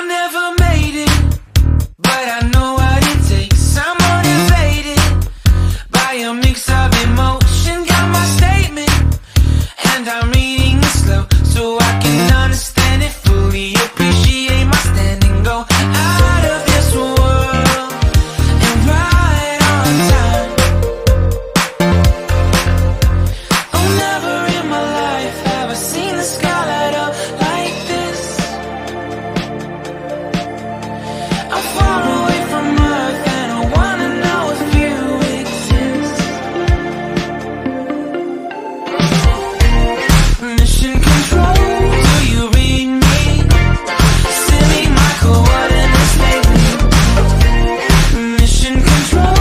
I never made it, but I know what it takes. I'm motivated by a mix of emotion. Got my statement, and I'm reading it slow so I can understand it fully. Appreciate my standing, go out of this world and right on time. Oh, never in my life have I seen the sky light up like this. I'm far away from Earth and I wanna know if you exist. Mission control, do you read me? Send me my coordinates lately. Mission control,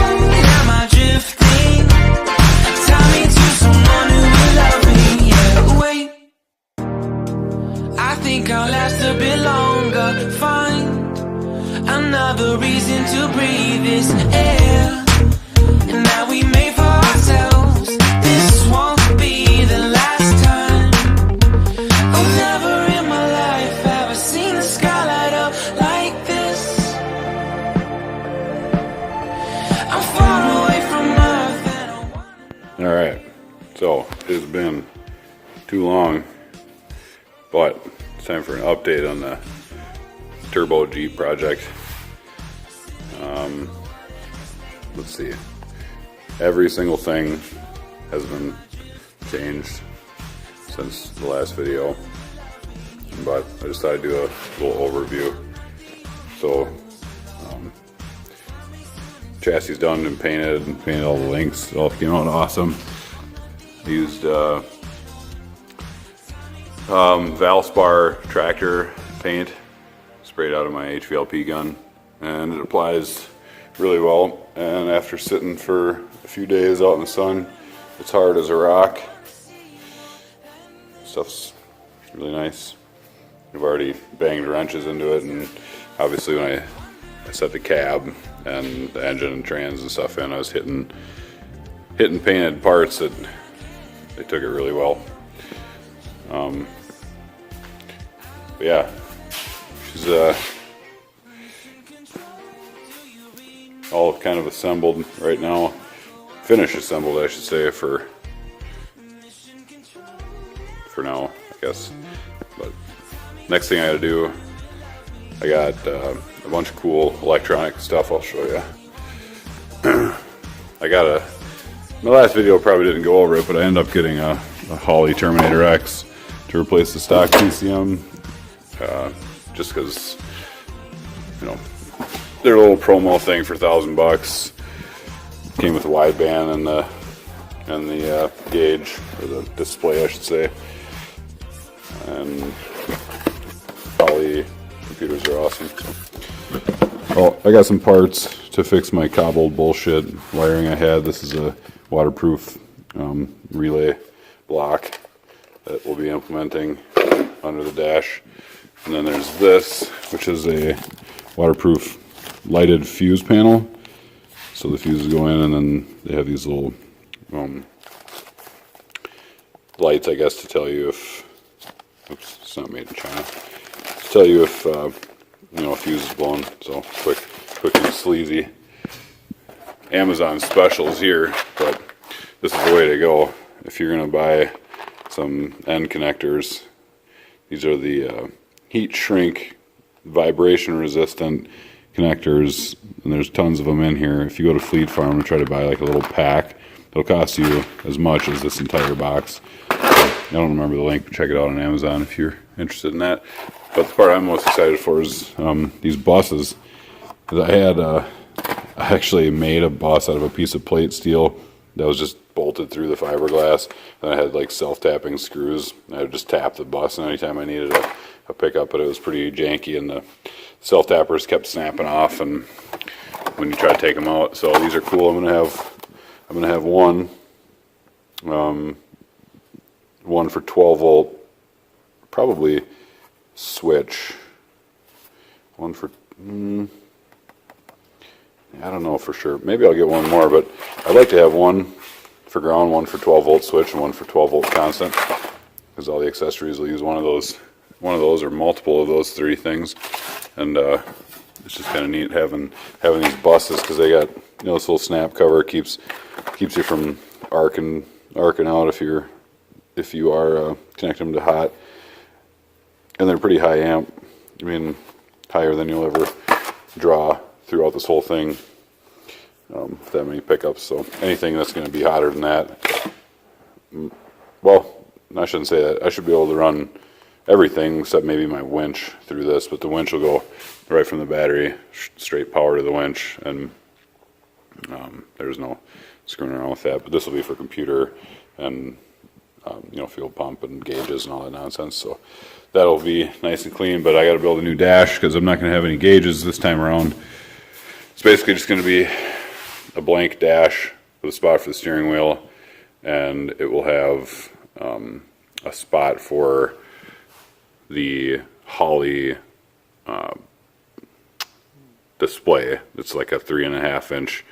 am I drifting? Tie me to someone who will love me. Yeah, wait, I think I'll last a bit longer. Find another reason to breathe this air, and that we made for ourselves. This won't be the last time. Oh, never in my life have I seen the sky light up like this. I'm far away from Earth and I wanna... Alright, so it's been too long, but it's time for an update on the Turbo Jeep project. Let's see, every single thing has been changed since the last video, but I just thought I'd do a little overview. So chassis done and painted all the links. It all came out awesome. I used Valspar tractor paint sprayed out of my HVLP gun, and it applies really well. And after sitting for a few days out in the sun, it's hard as a rock. Stuff's really nice. I've already banged wrenches into it, and obviously when I set the cab and the engine and trans and stuff in, I was hitting painted parts that they took it really well. But yeah, she's all kind of assembled right now, finished assembled I should say, for now I guess. But next thing I gotta do, I got a bunch of cool electronic stuff I'll show you. I got my last video probably didn't go over it, but I ended up getting a Holley Terminator X to replace the stock PCM, just because, you know, their little promo thing for $1,000 came with a wideband and the gauge, or the display I should say. And Holley computers are awesome. So, I got some parts to fix my cobbled bullshit wiring I had. This is a waterproof relay block that we'll be implementing under the dash. And then there's this, which is a waterproof lighted fuse panel. So the fuses go in, and then they have these little lights, I guess, to tell you if, oops, it's not made in China, to tell you if you know, a fuse is blown. So quick and sleazy Amazon specials here, but this is the way to go if you're going to buy some end connectors. These are the heat shrink vibration resistant connectors, and there's tons of them in here. If you go to Fleet Farm and try to buy like a little pack, it'll cost you as much as this entire box. I don't remember the link, but check it out on Amazon if you're interested in that. But the part I'm most excited for is these buses. I actually made a bus out of a piece of plate steel that was just bolted through the fiberglass, and I had like self-tapping screws. I would just tap the bus, and anytime I needed a pickup, but it was pretty janky, and the self-tappers kept snapping off and when you try to take them out. So these are cool. I'm gonna have one for 12 volt, probably switch. One for I don't know for sure. Maybe I'll get one more, but I'd like to have one for ground, one for 12 volt switch, and one for 12 volt constant, because all the accessories will use one of those one of those or multiple of those three things, and it's just kind of neat having these buses because they got, you know, this little snap cover keeps you from arcing out if you are connecting them to hot, and they're pretty high amp. I mean, higher than you'll ever draw throughout this whole thing with that many pickups. So anything that's going to be hotter than that, well, I shouldn't say that. I should be able to run everything except maybe my winch through this, but the winch will go right from the battery, straight power to the winch, and there's no screwing around with that. But this will be for computer and you know, fuel pump and gauges and all that nonsense. So that'll be nice and clean. But I got to build a new dash because I'm not going to have any gauges this time around. It's basically just going to be a blank dash with a spot for the steering wheel, and it will have a spot for the Holley display. It's like a 3.5-inch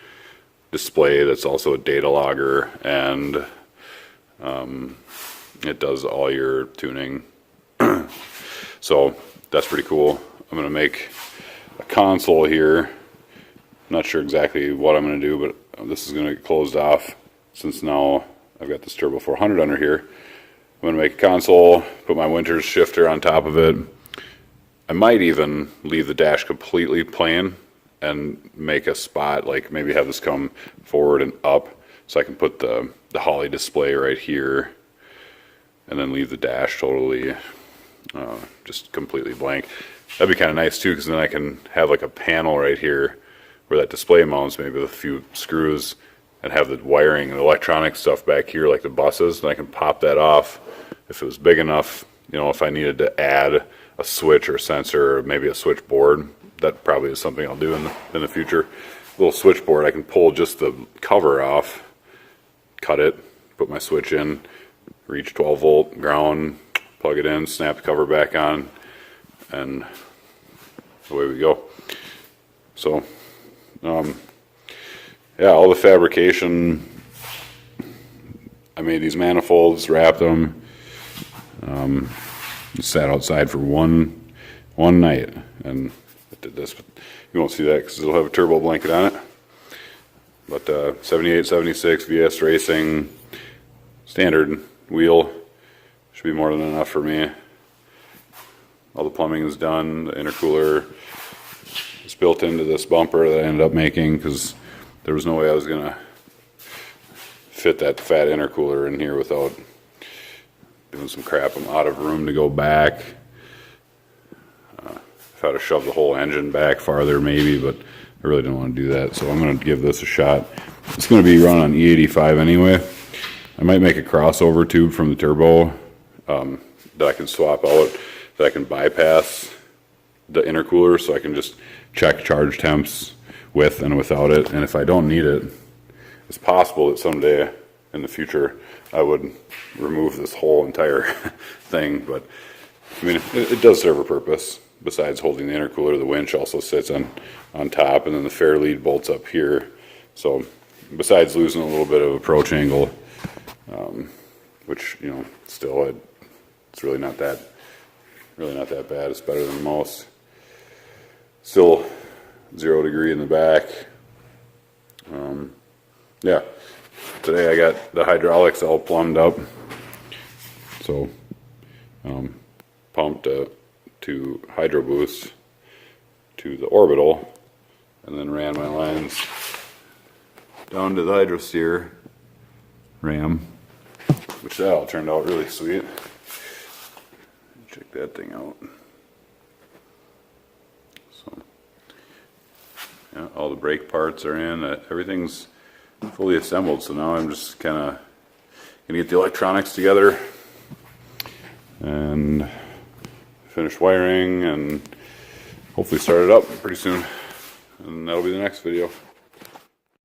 display that's also a data logger, and it does all your tuning. So that's pretty cool. I'm going to make a console here. I'm not sure exactly what I'm going to do, but this is going to get closed off since now I've got this Turbo 400 under here. I'm going to make a console, put my Winters shifter on top of it. I might even leave the dash completely plain and make a spot, like maybe have this come forward and up so I can put the Holley display right here, and then leave the dash totally just completely blank. That'd be kind of nice too, because then I can have like a panel right here where that display mounts, maybe with a few screws, and have the wiring and electronic stuff back here like the buses, and I can pop that off if it was big enough. You know, if I needed to add a switch or sensor, or maybe a switchboard, that probably is something I'll do in the future. Little switchboard, I can pull just the cover off, cut it, put my switch in, reach 12 volt ground, plug it in, snap the cover back on, and away we go. So yeah, all the fabrication, I made these manifolds, wrapped them, sat outside for one night, and I did this, but you won't see that because it'll have a turbo blanket on it. But 78, 76 VS Racing, standard wheel, should be more than enough for me. All the plumbing is done. The intercooler is built into this bumper that I ended up making because there was no way I was going to fit that fat intercooler in here without doing some crap. I'm out of room to go back. If I'd have shoved the whole engine back farther maybe, but I really didn't want to do that, so I'm going to give this a shot. It's going to be run on E85 anyway. I might make a crossover tube from the turbo that I can swap out, that I can bypass the intercooler, so I can just check charge temps with and without it. And if I don't need it, it's possible that someday in the future I would remove this whole entire thing. But I mean, it does serve a purpose. Besides holding the intercooler, the winch also sits on top, and then the fair lead bolts up here. So besides losing a little bit of approach angle, which, you know, still it's really not that bad. It's better than most. Still 0 degree in the back. Yeah, today I got the hydraulics all plumbed up, so pumped to hydro boost to the orbital, and then ran my lines down to the hydro steer ram, which that all turned out really sweet. Check that thing out. So yeah, all the brake parts are in. Everything's fully assembled, so now I'm just kind of gonna get the electronics together and finish wiring and hopefully start it up pretty soon, and that'll be the next video.